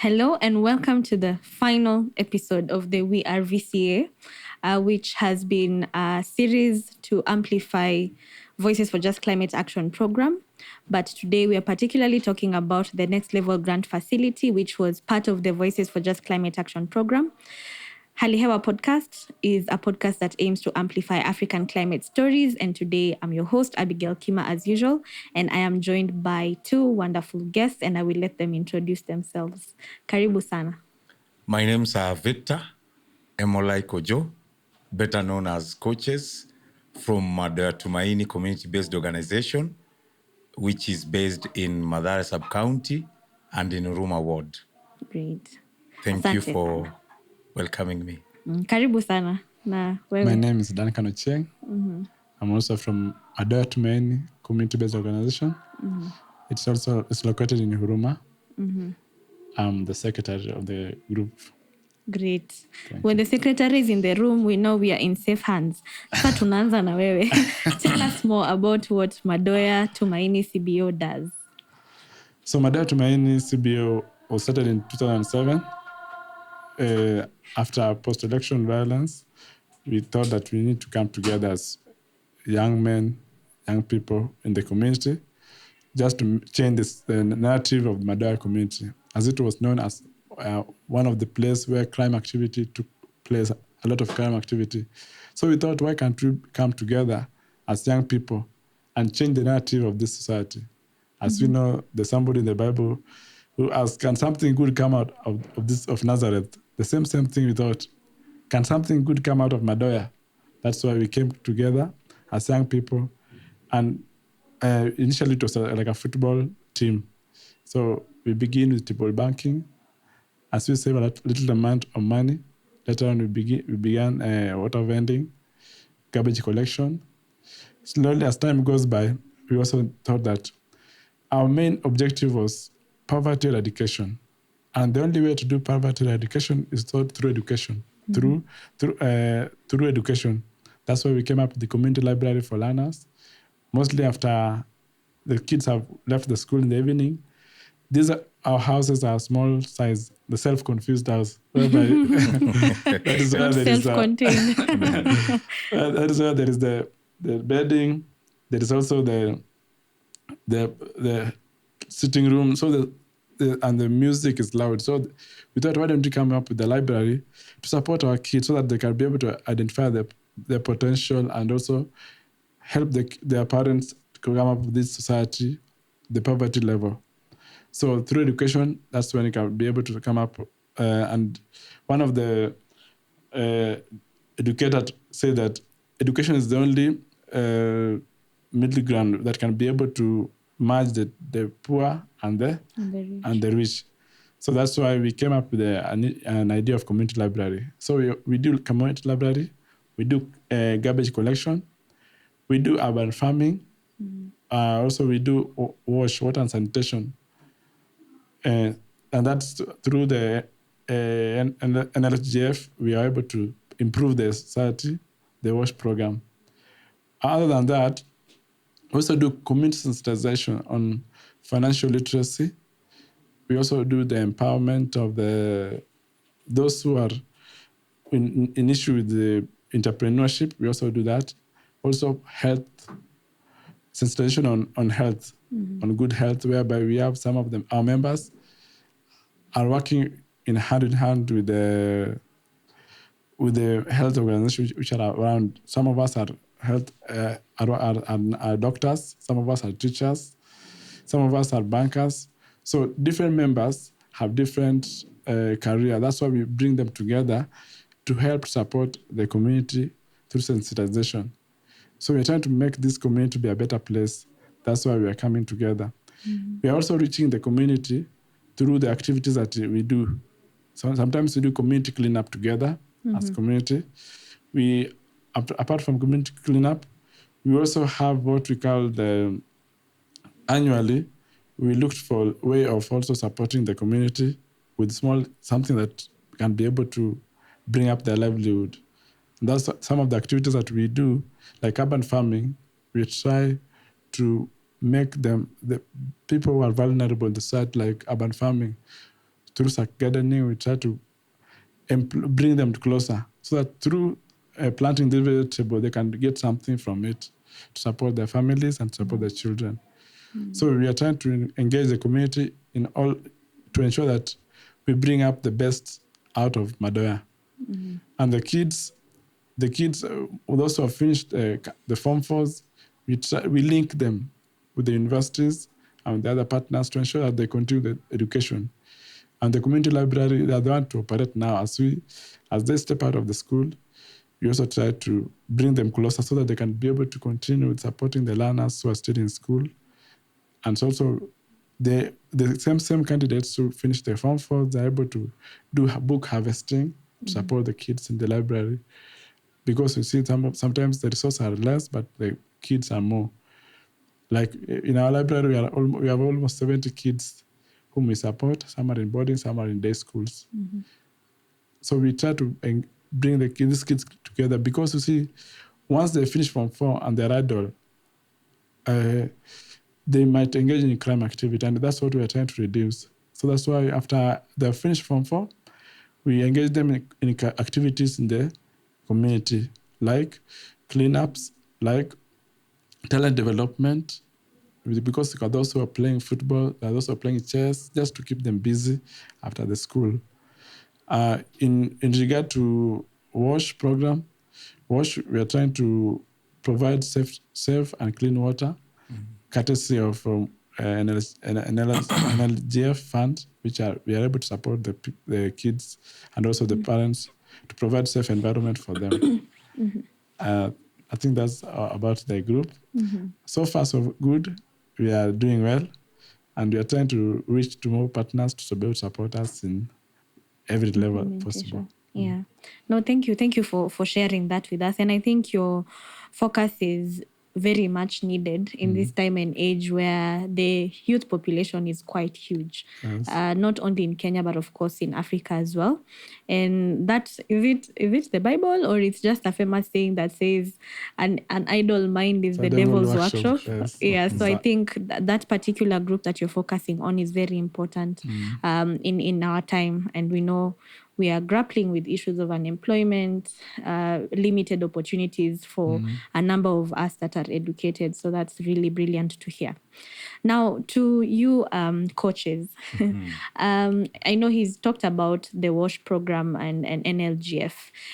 Hello and welcome to the final episode of the WeAreVCA, which has been a series to amplify Voices for Just Climate Action program. But today we are particularly talking about the Next Level Grant Facility, which was part of the Voices for Just Climate Action program. Hali Hewa Podcast is a podcast that aims to amplify African climate stories. And today I'm your host, Abigail Kima, as usual. And I am joined by two wonderful guests, and I will let them introduce themselves. Karibu sana. My name's Victor Emolai Kojo, better known as Coaches, from Madoya Tumaini community-based organization, which is based in Madoya sub-county and in Ruma ward. Great. Thank Asante you for sana. welcoming me. Karibu sana. Na wewe? My name is Dancan. I'm also from Madoya Tumaini community-based organization. It's located in Huruma. I'm the secretary of the group. Great. When the secretary is in the room, we know we are in safe hands. Sasa tunaanza na wewe. Tell us more about what Madoya Tumaini CBO does. So Madoya Tumaini CBO was started in 2007. After post-election violence, we thought that we need to come together as young men, young people in the community, just to change the narrative of the Madoya community, as it was known as one of the places where crime activity took place, a lot of crime activity. So we thought, why can't we come together as young people and change the narrative of this society? As we know, there's somebody in the Bible who asked, can something good come out of Nazareth? The same thing we thought, can something good come out of Madoya? That's why we came together as young people. And initially it was like a football team. So we begin with table banking. As we save a little amount of money, later on we began water vending, garbage collection. Slowly as time goes by, we also thought that our main objective was poverty eradication. And the only way to do poverty eradication is through education, through education. That's why we came up with the community library for learners. Mostly after the kids have left the school in the evening, our houses are small size, the self-confused house. That is where there is self-contained. that is where there is the bedding. There is also the sitting room. So and the music is loud. So we thought, why don't we come up with the library to support our kids so that they can be able to identify their potential and also help their parents to come up with this society, the poverty level. So through education, that's when you can be able to come up. And one of the educators say that education is the only middle ground that can be able to merge the poor and the rich. So that's why we came up with an idea of community library. So we do community library, we do garbage collection, we do urban farming, also we do water and sanitation. And that's through the NLGF, we are able to improve the society, the WASH program. Other than that, we also do community sensitization on financial literacy. We also do the empowerment of those who are in issue with the entrepreneurship. We also do that. Also health, sensitization on health, on good health, whereby we have some of them, our members are working hand in hand with the health organizations which are around. Some of us are are doctors, some of us are teachers, some of us are bankers. So different members have different career. That's why we bring them together to help support the community through sensitization. So we're trying to make this community be a better place. That's why we are coming together. We are also reaching the community through the activities that we do. So sometimes we do community cleanup together as community. We, apart from community cleanup, we also have what we call annually, we looked for a way of also supporting the community with something that can be able to bring up their livelihood. And that's some of the activities that we do, like urban farming. We try to make the people who are vulnerable in the site, like urban farming, through gardening, we try to bring them closer so that through planting the vegetable, they can get something from it to support their families and support their children. So we are trying to engage the community in all to ensure that we bring up the best out of Madoya. And the kids, those who have finished the Form 4s, we link them with the universities and the other partners to ensure that they continue the education. And the community library, they are the one to operate now. As they step out of the school, we also try to bring them closer so that they can be able to continue with supporting the learners who are still in school. And also the same candidates who finish their Form 4, they're able to do book harvesting to support the kids in the library. Because you see, sometimes the resources are less, but the kids are more. Like in our library, we have almost 70 kids whom we support. Some are in boarding, some are in day schools. So we try to bring these kids together because you see, once they finish Form 4 and they're adult, they might engage in crime activity, and that's what we are trying to reduce. So that's why after they're finished Form 4, we engage them in activities in the community, like cleanups, like talent development, because there are those who are playing football, there are those who are playing chess, just to keep them busy after the school. In regard to WASH program, WASH, we are trying to provide safe and clean water, courtesy of NLGF fund, we are able to support the kids and also the parents to provide safe environment for them. I think that's about the group. So far, so good. We are doing well, and we are trying to reach to more partners to be able to support us in every level possible. Yeah. No, thank you. Thank you for sharing that with us. And I think your focus is very much needed in this time and age where the youth population is quite huge, not only in Kenya, but of course in Africa as well. And that, is it the Bible, or it's just a famous saying that says an idle mind is the devil's workshop? Yes. Yeah, so I think that particular group that you're focusing on is very important in our time. And we know we are grappling with issues of unemployment, limited opportunities for a number of us that are educated. So that's really brilliant to hear. Now, to you coaches, I know he's talked about the WASH program and NLGF.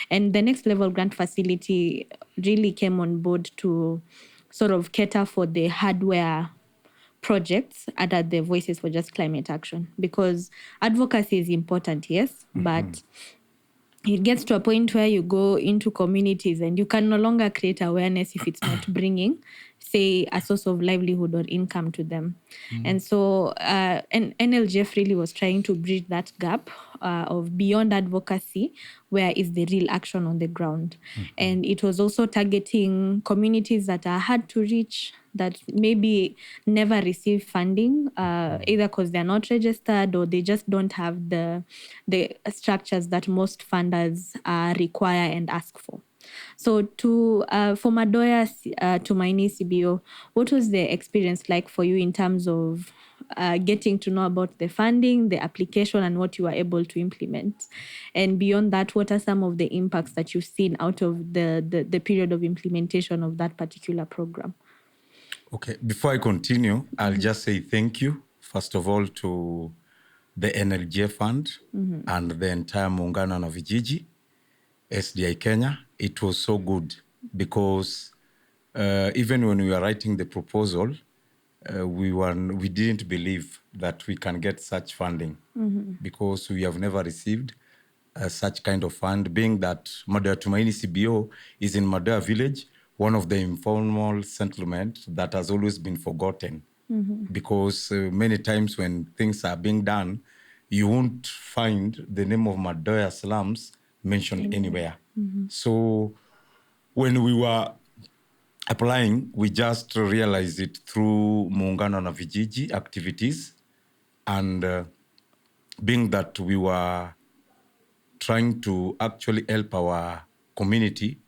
And the Next Level Grant Facility really came on board to sort of cater for the hardware projects under the Voices for Just Climate Action, because advocacy is important, yes, but it gets to a point where you go into communities and you can no longer create awareness if it's not bringing, say, a source of livelihood or income to them. And so and NLGF really was trying to bridge that gap of beyond advocacy, where is the real action on the ground. And it was also targeting communities that are hard to reach, that maybe never receive funding, either because they're not registered or they just don't have the structures that most funders require and ask for. So for Madoya Tumaini CBO, what was the experience like for you in terms of getting to know about the funding, the application, and what you were able to implement? And beyond that, what are some of the impacts that you've seen out of the period of implementation of that particular program? Okay, before I continue, I'll just say thank you, first of all, to the NLGF Fund and the entire Muungano na Vijiji, SDI Kenya. It was so good because even when we were writing the proposal, we didn't believe that we can get such funding because we have never received such kind of fund, being that Madoya Tumaini CBO is in Madoya village, one of the informal settlements that has always been forgotten. Because many times when things are being done, you won't find the name of Madoya slums mentioned anywhere. So when we were applying, we just realized it through Muungano na Vijiji activities, and being that we were trying to actually help our community,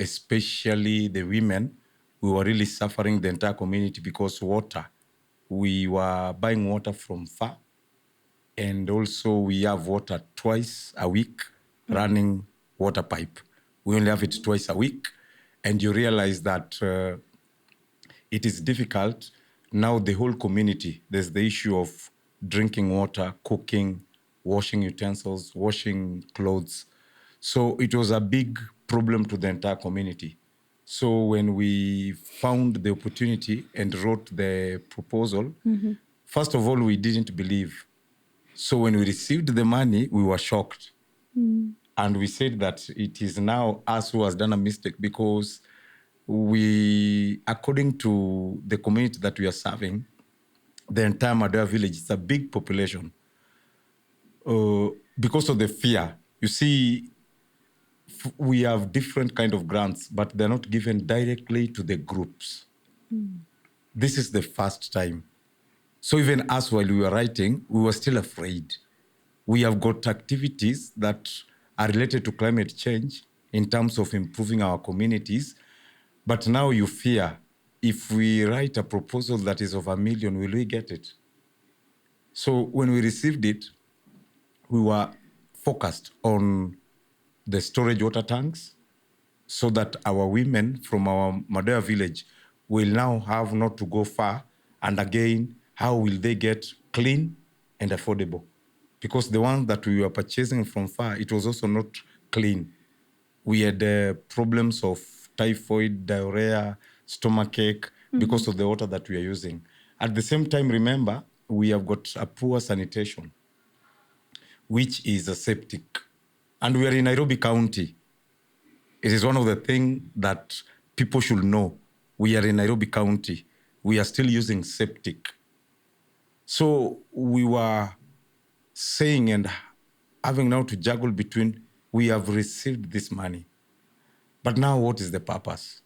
especially the women, we were really suffering, the entire community, because water, we were buying water from far. And also we have water twice a week, running water pipe. We only have it twice a week. And you realize that it is difficult. Now the whole community, there's the issue of drinking water, cooking, washing utensils, washing clothes. So it was a big problem to the entire community. So when we found the opportunity and wrote the proposal, first of all, we didn't believe. So when we received the money, we were shocked. And we said that it is now us who has done a mistake, because we, according to the community that we are serving, the entire Madoya village is a big population. Because of the fear, you see, we have different kind of grants, but they're not given directly to the groups. This is the first time. So even us, while we were writing, we were still afraid. We have got activities that are related to climate change in terms of improving our communities. But now you fear, if we write a proposal that is of $1 million, will we get it? So when we received it, we were focused on the storage water tanks, so that our women from our Madoya village will now have not to go far. And again, how will they get clean and affordable? Because the one that we were purchasing from far, it was also not clean. We had problems of typhoid, diarrhea, stomachache, because of the water that we are using. At the same time, remember, we have got a poor sanitation, which is a septic. And we are in Nairobi County. It is one of the things that people should know. We are in Nairobi County. We are still using septic. So we were saying and having now to juggle between, we have received this money, but now what is the purpose?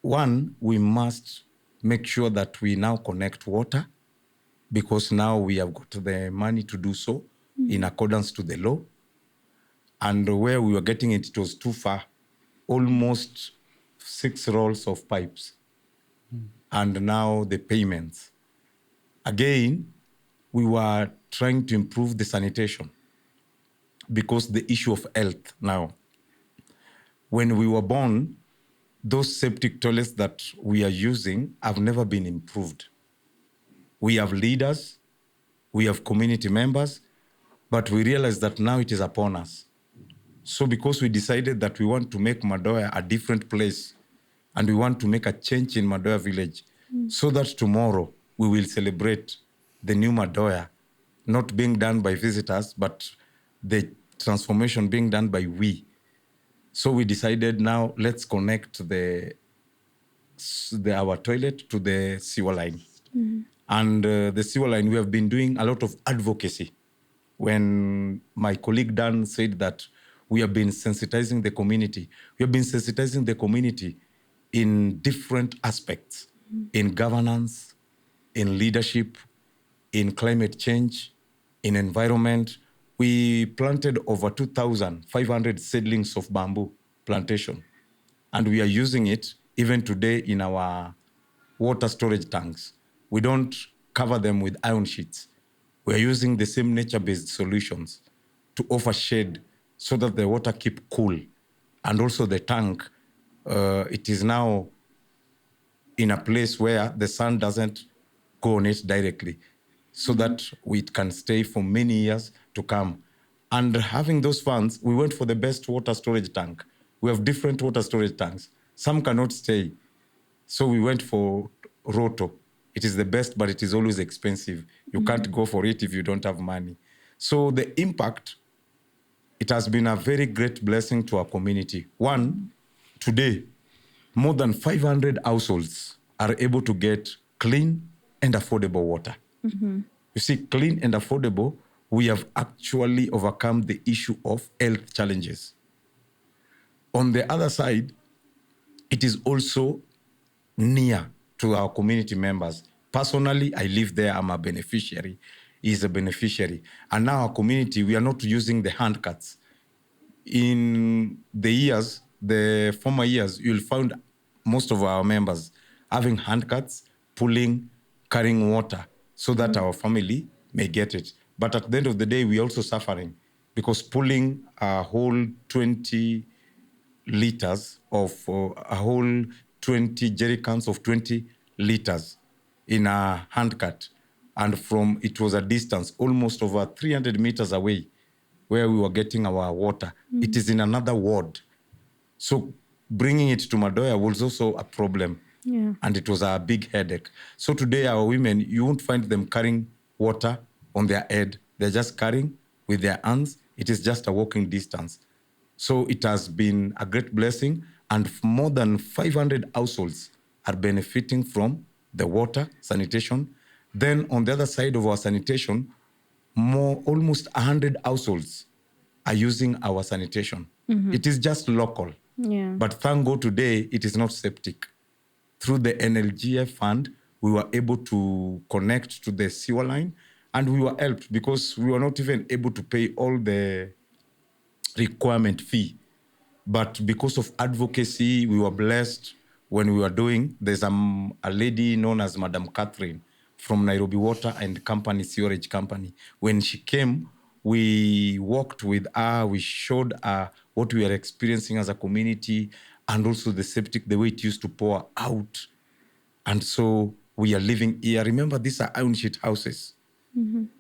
One, we must make sure that we now connect water, because now we have got the money to do so in accordance to the law. And where we were getting it, it was too far, almost 6 rolls of pipes. And now the payments. Again, we were trying to improve the sanitation, because the issue of health now. When we were born, those septic toilets that we are using have never been improved. We have leaders, we have community members, but we realize that now it is upon us. So because we decided that we want to make Madoya a different place, and we want to make a change in Madoya village, so that tomorrow we will celebrate the new Madoya, not being done by visitors, but the transformation being done by we. So we decided now, let's connect our toilet to the sewer line. And the sewer line, we have been doing a lot of advocacy. When my colleague Dan said that we have been sensitizing the community, we have been sensitizing the community in different aspects, in governance, in leadership, in climate change, in environment. We planted over 2,500 seedlings of bamboo plantation. And we are using it even today in our water storage tanks. We don't cover them with iron sheets. We are using the same nature-based solutions to offer shade, so that the water keep cool. And also the tank, it is now in a place where the sun doesn't go on it directly, so that it can stay for many years to come. And having those funds, we went for the best water storage tank. We have different water storage tanks. Some cannot stay. So we went for Roto. It is the best, but it is always expensive. You can't go for it if you don't have money. So the impact, it has been a very great blessing to our community. One, today, more than 500 households are able to get clean and affordable water. You see, clean and affordable, we have actually overcome the issue of health challenges. On the other side, it is also near to our community members. Personally, I live there, I'm a beneficiary. He's a beneficiary. And now our community, we are not using the hand carts. In the former years, you'll find most of our members having hand carts, pulling, carrying water, so that our family may get it. But at the end of the day, we're also suffering because pulling a whole 20 liters of a whole 20 jerry cans of 20 liters in a handcart. And from it was a distance almost over 300 meters away where we were getting our water. It is in another ward. So bringing it to Madoya was also a problem. Yeah. And it was a big headache. So today our women, you won't find them carrying water on their head. They're just carrying with their hands. It is just a walking distance. So it has been a great blessing, and more than 500 households are benefiting from the water sanitation. Then on the other side of our sanitation, almost 100 households are using our sanitation. It is just local. Yeah. But thank God today, it is not septic. Through the NLGF fund, we were able to connect to the sewer line, and we were helped because we were not even able to pay all the requirement fee. But because of advocacy, we were blessed when we were doing. There's a lady known as Madam Catherine from Nairobi Water and Company, Sewerage Company. When she came, we walked with her, we showed her what we are experiencing as a community, and also the septic, the way it used to pour out. And so we are living here. Remember, these are iron sheet houses.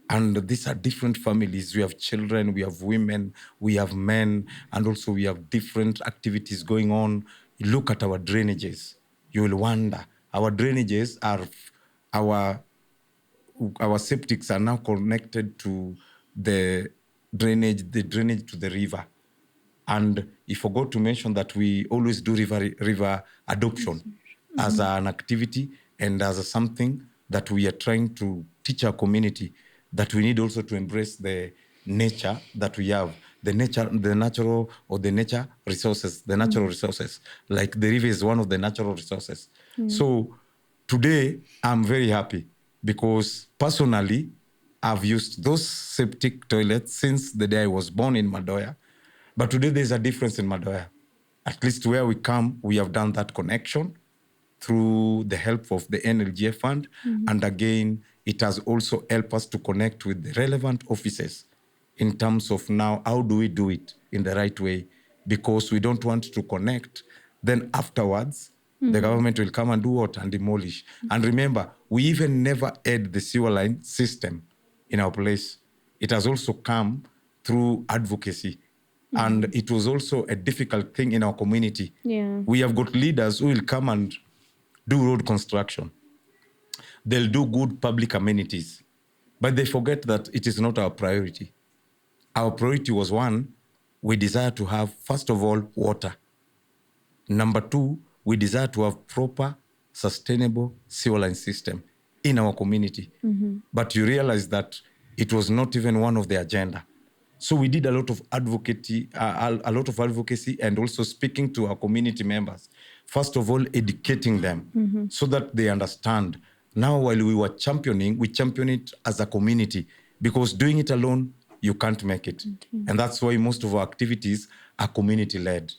And these are different families. We have children, we have women, we have men, and also we have different activities going on. You look at our drainages, you will wonder. Our drainages are, our septics are now connected to the drainage to the river. And I forgot to mention that we always do river adoption as an activity and as something that we are trying to teach our community, that we need also to embrace the nature that we have, the natural resources, like the river is one of the natural resources. So today I'm very happy because personally I've used those septic toilets since the day I was born in Madoya. But today there's a difference in Madoya. At least where we come, we have done that connection through the help of the NLGF fund. And again, it has also helped us to connect with the relevant offices in terms of now, how do we do it in the right way? Because we don't want to connect. Then afterwards, the government will come and do what? And demolish. And remember, we even never had the sewer line system in our place. It has also come through advocacy. And it was also a difficult thing in our community. Yeah. We have got leaders who will come and do road construction. They'll do good public amenities. But they forget that it is not our priority. Our priority was one, we desire to have, first of all, water. Number two, we desire to have proper, sustainable sewer line system in our community. But you realize that it was not even one of the agenda. So we did a lot of advocacy, and also speaking to our community members. First of all, educating them so that they understand. Now, while we were championing, we champion it as a community because doing it alone, you can't make it. And that's why most of our activities are community-led.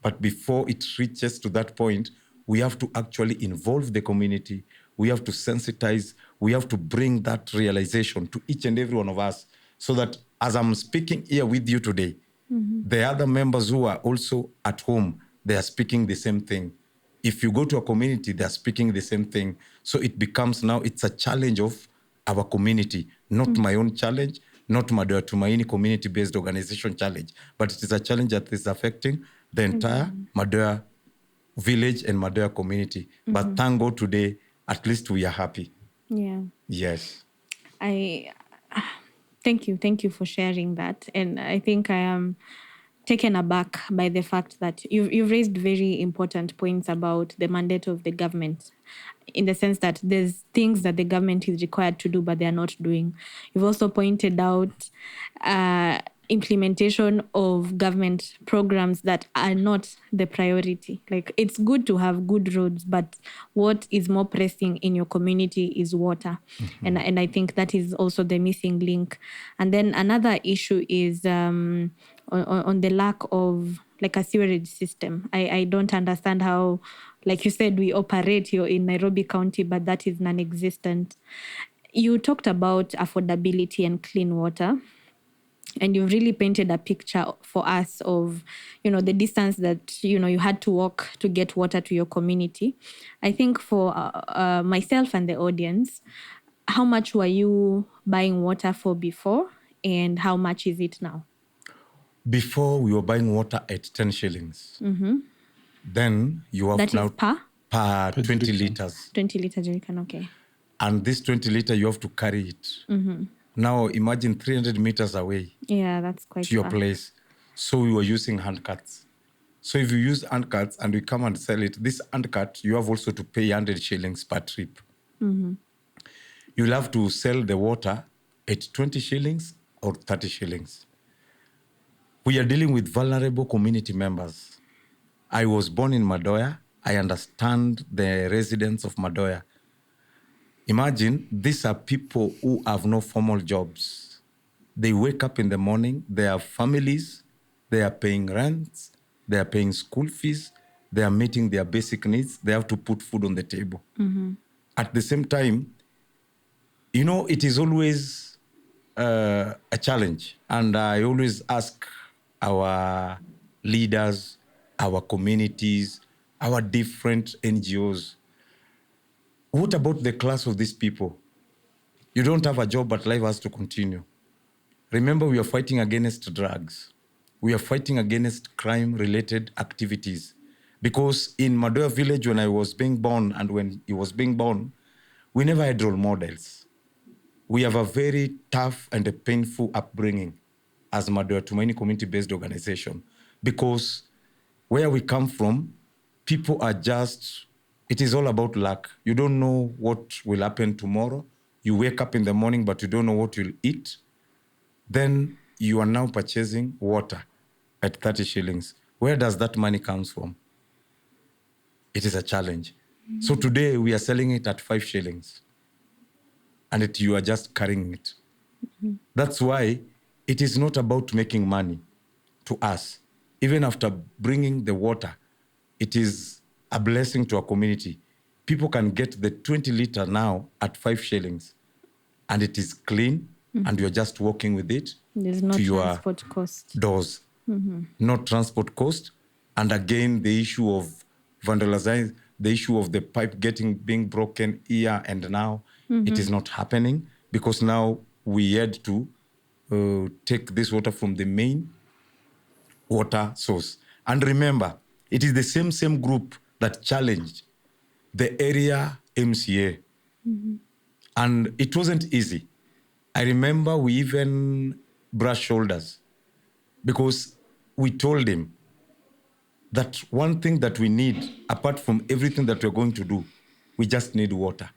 But before it reaches to that point, we have to actually involve the community. We have to sensitize. We have to bring that realization to each and every one of us so that as I'm speaking here with you today, the other members who are also at home, they are speaking the same thing. If you go to a community, they are speaking the same thing. So it becomes now, it's a challenge of our community, not my own challenge, not Madoya Tumaini community-based organization challenge, but it is a challenge that is affecting the entire Madoya village and Madoya community. But thank God today, at least we are happy. Yeah. Yes. Thank you for sharing that. And I think I am taken aback by the fact that you've raised very important points about the mandate of the government, in the sense that there's things that the government is required to do, but they are not doing. You've also pointed out implementation of government programs that are not the priority. Like, it's good to have good roads, but what is more pressing in your community is water. And I think that is also the missing link. And then another issue is on the lack of like a sewerage system. I don't understand how, like you said, we operate here in Nairobi County, but that is non-existent. You talked about affordability and clean water, and you've really painted a picture for us of, the distance that, you had to walk to get water to your community. I think for myself and the audience, how much were you buying water for before, and how much is it now? Before, we were buying water at 10 shillings. Then you have That now is per 20 jerrycan. liters. 20 liter jerrycan, okay. And this 20 liter, you have to carry it. Now imagine 300 meters away Yeah, that's quite to your far. place. So we were using hand carts. So if you use hand carts and we come and sell it, this hand cart, you have also to pay 100 shillings per trip. You'll have to sell the water at 20 shillings or 30 shillings. We are dealing with vulnerable community members. I was born in Madoya. I understand the residents of Madoya. Imagine, these are people who have no formal jobs. They wake up in the morning, they have families, they are paying rents, they are paying school fees, they are meeting their basic needs, they have to put food on the table. At the same time, it is always a challenge. And I always ask our leaders, our communities, our different NGOs, what about the class of these people? You don't have a job, but life has to continue. Remember, we are fighting against drugs. We are fighting against crime-related activities. Because in Madoya village, when I was being born and when he was being born, we never had role models. We have a very tough and a painful upbringing as Madoya Tumaini community-based organization. Because where we come from, people are just, it is all about luck. You don't know what will happen tomorrow. You wake up in the morning, but you don't know what you'll eat. Then you are now purchasing water at 30 shillings. Where does that money come from? It is a challenge. So today we are selling it at 5 shillings. And you are just carrying it. That's why it is not about making money to us. Even after bringing the water, it is a blessing to our community. People can get the 20 liter now at 5 shillings. And it is clean, and you're just walking with it There's no to your transport cost. doors. Not transport cost. And again, the issue of vandalizing, the issue of the pipe being broken here and now, it is not happening because now we had to take this water from the main water source. And remember, it is the same group that challenged the area MCA. And it wasn't easy. I remember we even brushed shoulders because we told him that one thing that we need, apart from everything that we're going to do, we just need water.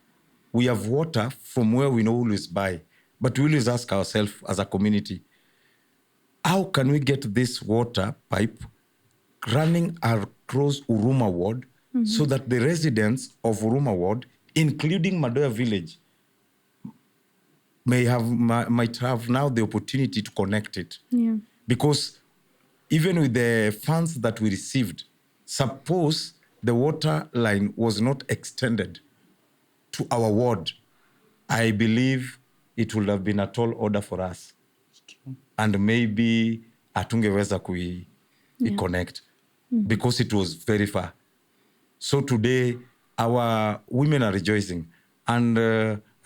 We have water from where we know always buy, but we always ask ourselves as a community, how can we get this water pipe running across Huruma Ward so that the residents of Huruma Ward, including Madoya Village, might have now the opportunity to connect it. Yeah. Because even with the funds that we received, suppose the water line was not extended to our ward, I believe it would have been a tall order for us. And maybe hatungeweza connect because it was very far. So today, our women are rejoicing. And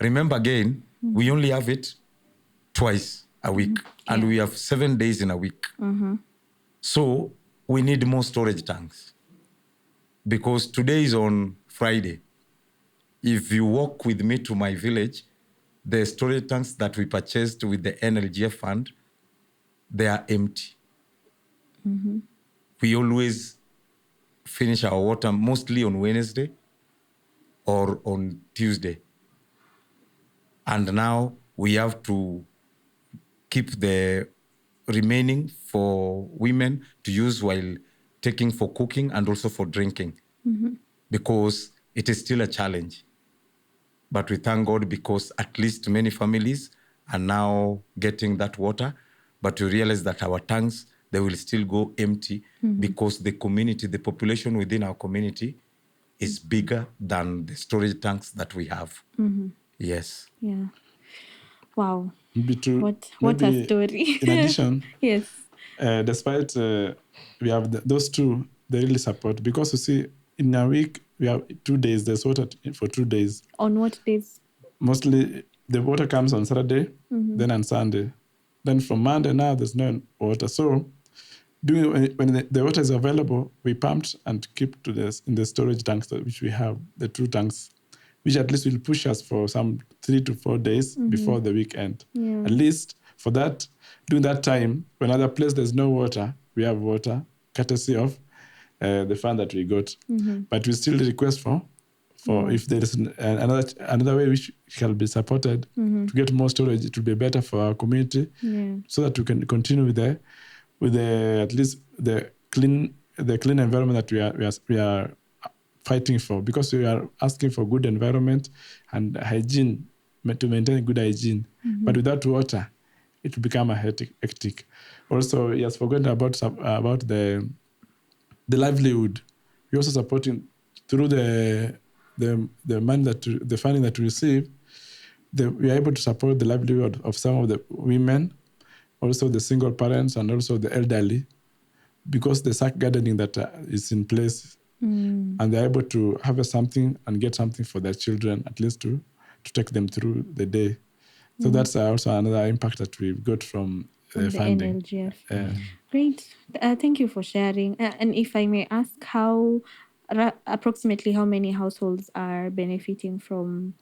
remember again, we only have it twice a week. And we have 7 days in a week. So we need more storage tanks. Because today is on Friday. If you walk with me to my village, the storage tanks that we purchased with the NLGF fund, they are empty. We always finish our water mostly on Wednesday or on Tuesday. And now we have to keep the remaining for women to use while taking for cooking and also for drinking. Because it is still a challenge. But we thank God because at least many families are now getting that water. But we realize that our tanks, they will still go empty because the community, the population within our community is bigger than the storage tanks that we have. Yes. Yeah. Wow. What a maybe story. in addition, Yes. despite we have those two, they really support, because you see, in a week we have 2 days. There's water for 2 days. On what days? Mostly the water comes on Saturday, then on Sunday. Then from Monday now there's no water. So when the water is available, we pumped and keep to this in the storage tanks which we have, the 2 tanks, which at least will push us for some 3 to 4 days before the weekend. Yeah. At least for that, during that time, when other place there's no water, we have water, courtesy of the fund that we got. But we still request for if there is another way which shall be supported to get more storage, it will be better for our community, so that we can continue with at least the clean environment that we are fighting for, because we are asking for good environment and hygiene, to maintain good hygiene. But without water, it will become a hectic. Also, he has forgotten about the livelihood. We're also supporting through the money the funding that we receive. We are able to support the livelihood of some of the women, also the single parents, and also the elderly, because the sack gardening that is in place, and they're able to harvest something and get something for their children, at least to take them through the day. So that's also another impact that we've got from the funding. NLGF. Great. Thank you for sharing. And if I may ask, approximately how many households are benefiting from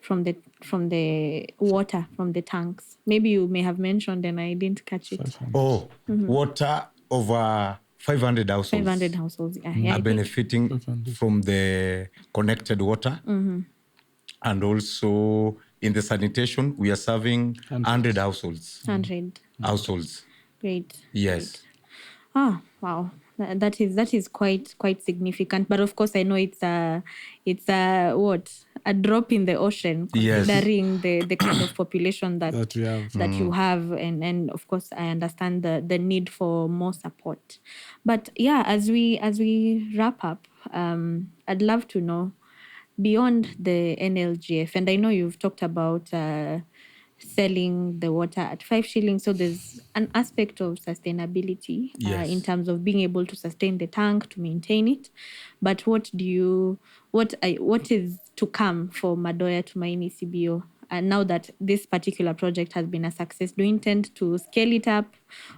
the water from the tanks? Maybe you may have mentioned and I didn't catch it. Water over 500 households. 500 households. Yeah, are benefiting from the connected water. And also in the sanitation, we are serving 100 households. 100 households. Great. Yes. Great. Wow. That is quite significant. But of course, I know it's a drop in the ocean, considering the kind of population that you have, and of course I understand the need for more support. But yeah, as we wrap up, I'd love to know, beyond the NLGF, and I know you've talked about selling the water at 5 shillings. So there's an aspect of sustainability in terms of being able to sustain the tank, to maintain it. But what is to come for Madoya Tumaini CBO? And now that this particular project has been a success, do you intend to scale it up,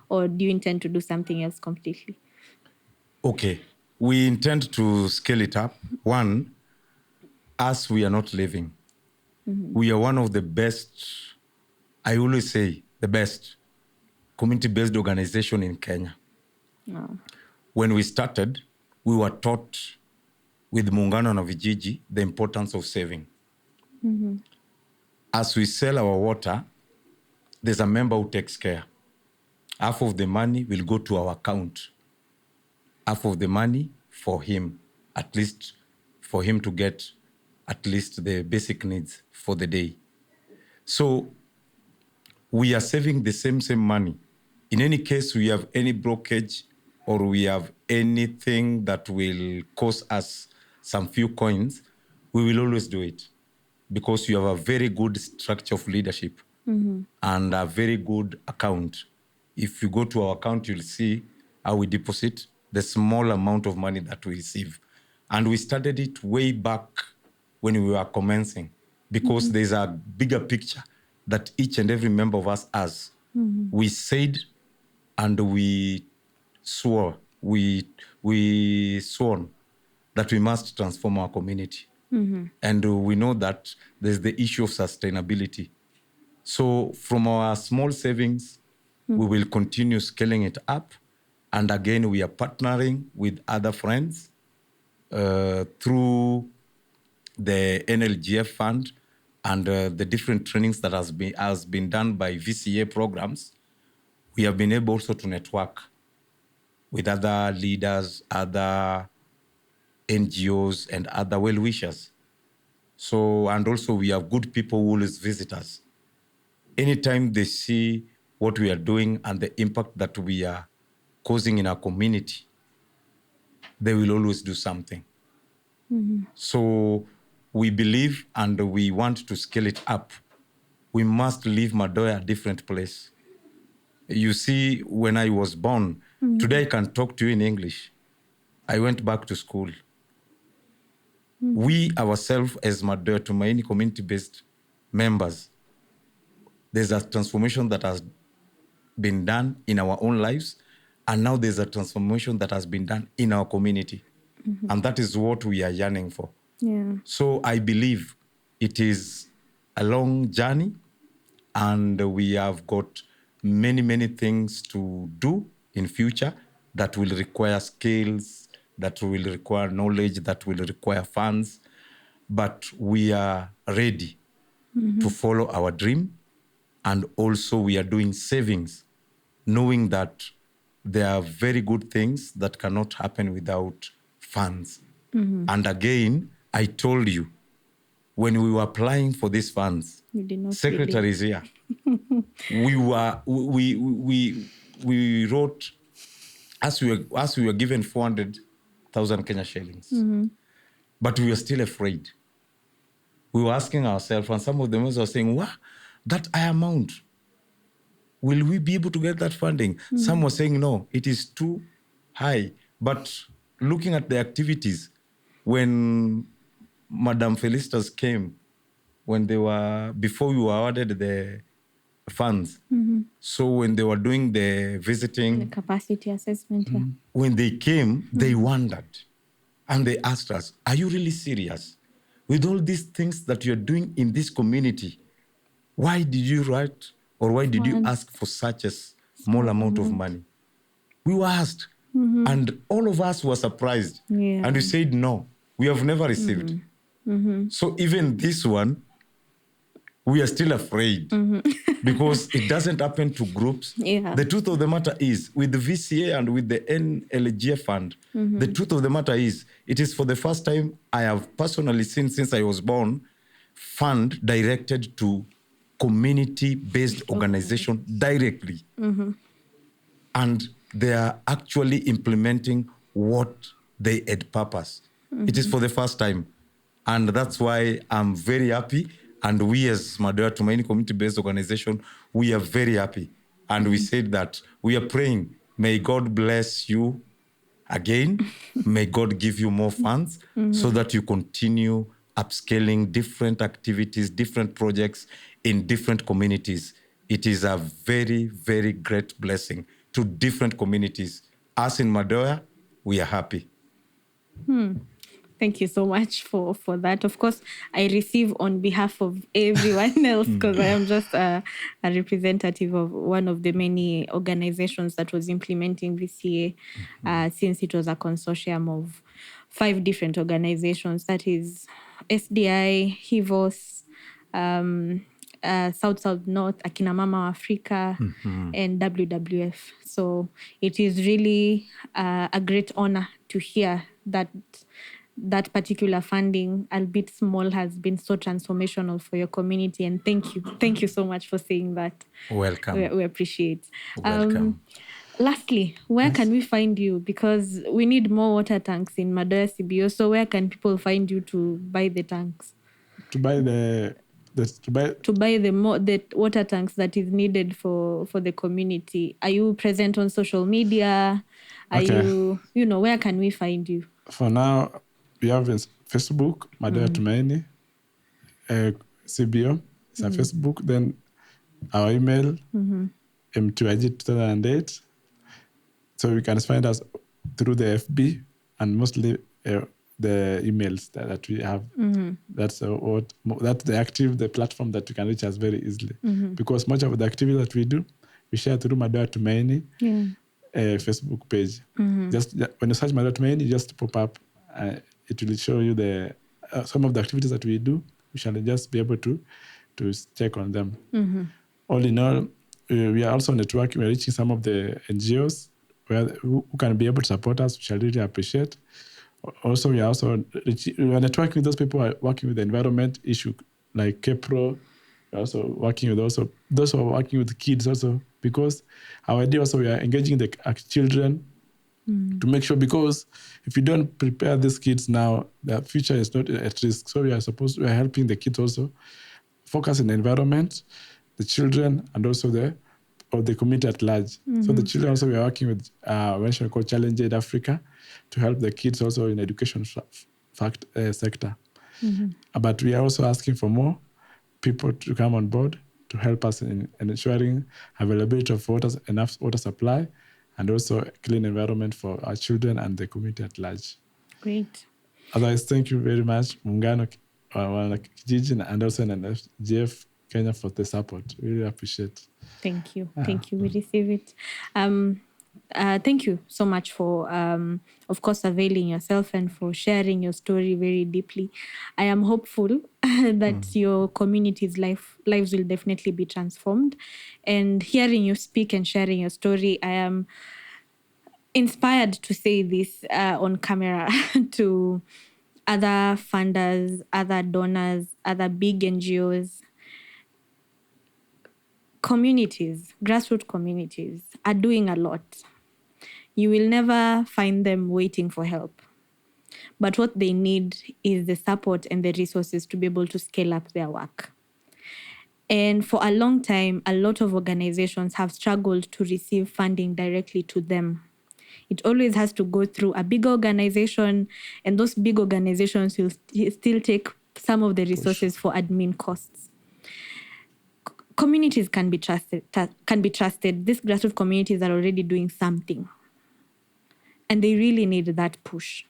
or do you intend to do something else completely? Okay. We intend to scale it up. One, as we are not living, we are one of the best, I always say, the best community-based organization in Kenya. Oh. When we started, we were taught with Muungano na Vijiji the importance of saving. As we sell our water, there's a member who takes care. Half of the money will go to our account. Half of the money for him, at least for him to get at least the basic needs for the day. So we are saving the same money. In any case, we have any blockage or we have anything that will cost us some few coins, we will always do it, because you have a very good structure of leadership and a very good account. If you go to our account, you'll see how we deposit the small amount of money that we receive. And we started it way back when we were commencing, because there's a bigger picture that each and every member of us has. We said and we swore, we sworn that we must transform our community. And we know that there's the issue of sustainability. So from our small savings, we will continue scaling it up. And again, we are partnering with other friends through the NLGF fund and the different trainings that has been done by VCA programs. We have been able also to network with other leaders, other NGOs, and other well-wishers. So, and also we have good people who always visit us. Anytime they see what we are doing and the impact that we are causing in our community, they will always do something. So we believe and we want to scale it up, we must leave Madoya a different place. You see, when I was born, today I can talk to you in English. I went back to school. We ourselves, as Madoya Tumaini community-based members, there's a transformation that has been done in our own lives, and now there's a transformation that has been done in our community. And that is what we are yearning for. Yeah. So I believe it is a long journey, and we have got many, many things to do in future that will require skills, that will require knowledge, that will require funds. But we are ready to follow our dream. And also we are doing savings, knowing that there are very good things that cannot happen without funds. And again, I told you, when we were applying for these funds, You did not secretary is here. we wrote, as we were given 400,000 Kenya shillings, but we were still afraid. We were asking ourselves, and some of them were saying, "Wow, that high amount, will we be able to get that funding?" Some were saying, "No, it is too high." But looking at the activities, when Madam Felicitas came, before we were awarded the funds, so when they were doing the visiting, The capacity assessment. Yeah. when they came, they wondered. And they asked us, "Are you really serious? With all these things that you're doing in this community, why did you write or why did you ask for such a small amount of money?" We were asked. And all of us were surprised. Yeah. And we said, "No, we have never received." So even this one, we are still afraid because it doesn't happen to groups. Yeah. The truth of the matter is, with the VCA and with the NLG fund, the truth of the matter is, it is for the first time I have personally seen since I was born, fund directed to community-based organization directly. And they are actually implementing what they had purpose. It is for the first time. And that's why I'm very happy. And we as Madoya Tumaini community-based organization, we are very happy. And we said that we are praying, may God bless you again. May God give you more funds so that you continue upscaling different activities, different projects in different communities. It is a very, very great blessing to different communities. Us in Madoya, we are happy. Thank you so much for that. Of course, I receive on behalf of everyone else because I am just a representative of one of the many organizations that was implementing VCA since it was a consortium of 5 different organizations. That is SDI, HIVOS, South North, Akina Mama Africa, and WWF. So it is really a great honor to hear that particular funding, albeit small, has been so transformational for your community. And thank you so much for saying that. Welcome. We appreciate. Welcome. Lastly, where can we find you? Because we need more water tanks in Madoya CBO. So where can people find you to buy the tanks? To buy the water tanks that is needed for the community. Are you present on social media? Are you where can we find you? For now, we have Facebook, Madoya Tumaini CBO. It's on Facebook. Then our email, m2ig2008. So you can find us through the FB and mostly the emails that we have. That's the platform that you can reach us very easily. Because much of the activity that we do, we share through Madoya Tumaini Facebook page. Just when you search Madoya Tumaini, just pop up. It will show you some of the activities that we do. We shall just be able to check on them. All in all, we are also networking. We are reaching some of the NGOs who can be able to support us, which I really appreciate. Also, we are networking with those people who are working with the environment issue, like KEPRO. We're also working with those who are working with kids also, because our idea also, we are engaging the children to make sure, because if you don't prepare these kids now, their future is not at risk. So we are helping the kids also focus on the environment, the children, and also the community at large. So the children also, we are working with venture called Challenge Aid Africa to help the kids also in education sector. But we are also asking for more people to come on board to help us in ensuring availability of enough water supply, and also a clean environment for our children and the community at large. Great. Otherwise, thank you very much, Muungano Kijiji, and also GF Kenya for the support. Really appreciate. Thank you. Thank you. We receive it. Thank you so much for, of course, availing yourself and for sharing your story very deeply. I am hopeful that your community's lives will definitely be transformed. And hearing you speak and sharing your story, I am inspired to say this on camera to other funders, other donors, other big NGOs. Communities, grassroots communities, are doing a lot. You will never find them waiting for help. But what they need is the support and the resources to be able to scale up their work. And for a long time, a lot of organizations have struggled to receive funding directly to them. It always has to go through a big organization, and those big organizations will still take some of the resources for admin costs. Communities can be trusted. These grassroots communities are already doing something. And they really need that push.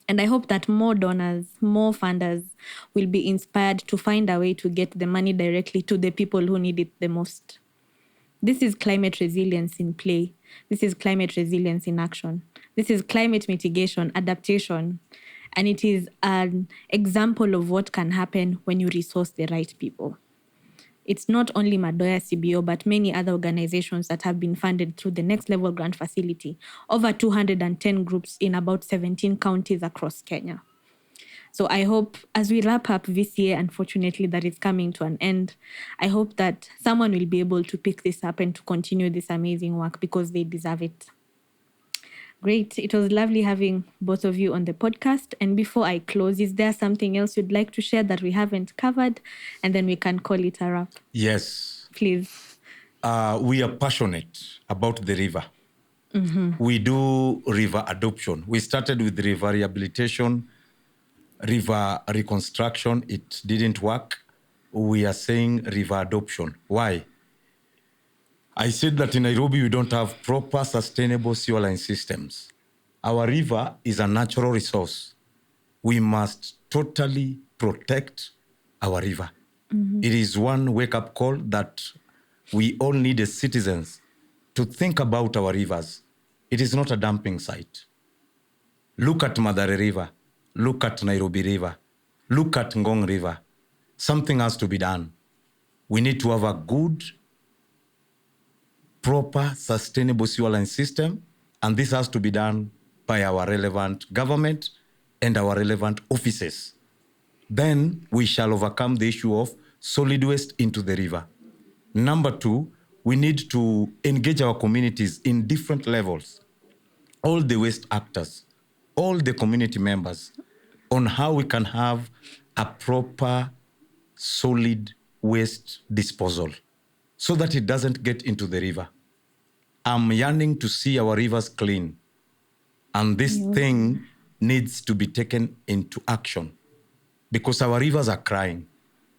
And I hope that more donors, more funders will be inspired to find a way to get the money directly to the people who need it the most. This is climate resilience in play. This is climate resilience in action. This is climate mitigation, adaptation. And it is an example of what can happen when you resource the right people. It's not only Madoya CBO, but many other organizations that have been funded through the Next Level Grant Facility, over 210 groups in about 17 counties across Kenya. So I hope as we wrap up VCA, unfortunately, that is coming to an end, I hope that someone will be able to pick this up and to continue this amazing work because they deserve it. Great. It was lovely having both of you on the podcast. And before I close, is there something else you'd like to share that we haven't covered? And then we can call it a wrap. Yes. Please. We are passionate about the river. We do river adoption. We started with river rehabilitation, river reconstruction. It didn't work. We are saying river adoption. Why? I said that in Nairobi, we don't have proper sustainable sewer line systems. Our river is a natural resource. We must totally protect our river. It is one wake-up call that we all need as citizens to think about our rivers. It is not a dumping site. Look at Mathare River. Look at Nairobi River. Look at Ngong River. Something has to be done. We need to have a good, proper, sustainable sewer line system, and this has to be done by our relevant government and our relevant offices. Then we shall overcome the issue of solid waste into the river. Number two, we need to engage our communities in different levels, all the waste actors, all the community members, on how we can have a proper solid waste disposal so that it doesn't get into the river. I'm yearning to see our rivers clean. And this thing needs to be taken into action because our rivers are crying.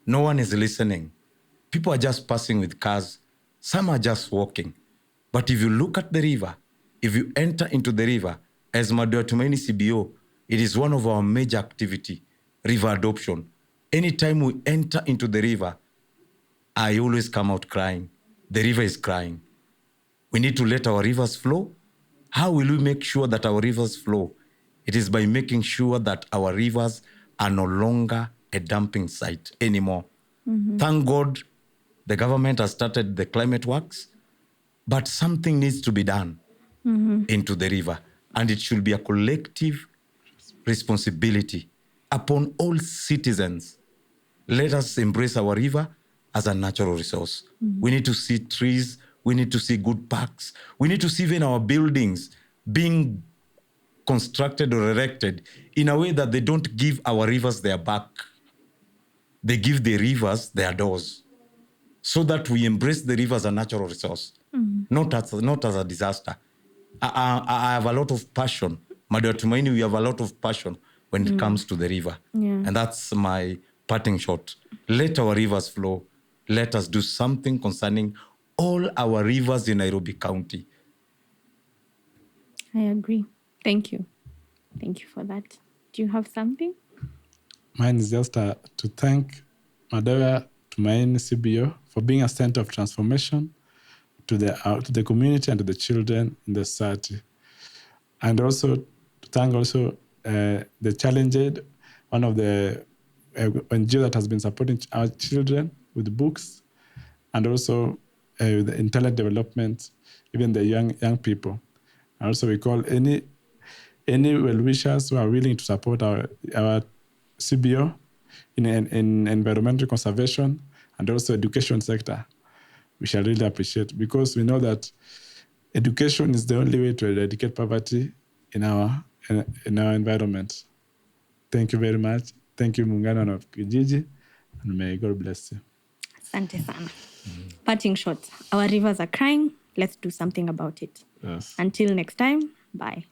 No one is listening. People are just passing with cars. Some are just walking. But if you look at the river, if you enter into the river, as Madoya Tumaini CBO, it is one of our major activity, river adoption. Anytime we enter into the river, I always come out crying. The river is crying. We need to let our rivers flow. How will we make sure that our rivers flow? It is by making sure that our rivers are no longer a dumping site anymore. Thank God the government has started the climate works, but something needs to be done into the river. And it should be a collective responsibility upon all citizens. Let us embrace our river as a natural resource. We need to see trees. We need to see good parks. We need to see even our buildings being constructed or erected in a way that they don't give our rivers their back. They give the rivers their doors, so that we embrace the river as a natural resource, not as a disaster. I have a lot of passion. Madoya Tumaini, we have a lot of passion when it comes to the river. Yeah. And that's my parting shot. Let our rivers flow. Let us do something concerning all our rivers in Nairobi County. I agree. Thank you. Thank you for that. Do you have something? Mine is just to thank Madoya Tumaini CBO for being a center of transformation to the community and to the children in the society. And also to thank the Challenge Aid, one of the NGO that has been supporting our children with books, and also with the internet development, even the young people. And also we call any well-wishers who are willing to support our CBO in environmental conservation and also education sector. We shall really appreciate, because we know that education is the only way to eradicate poverty in our environment. Thank you very much. Thank you, Muungano of Kijiji, and may God bless you. Asante sana. Parting shot. Our rivers are crying. Let's do something about it. Yes. Until next time, bye.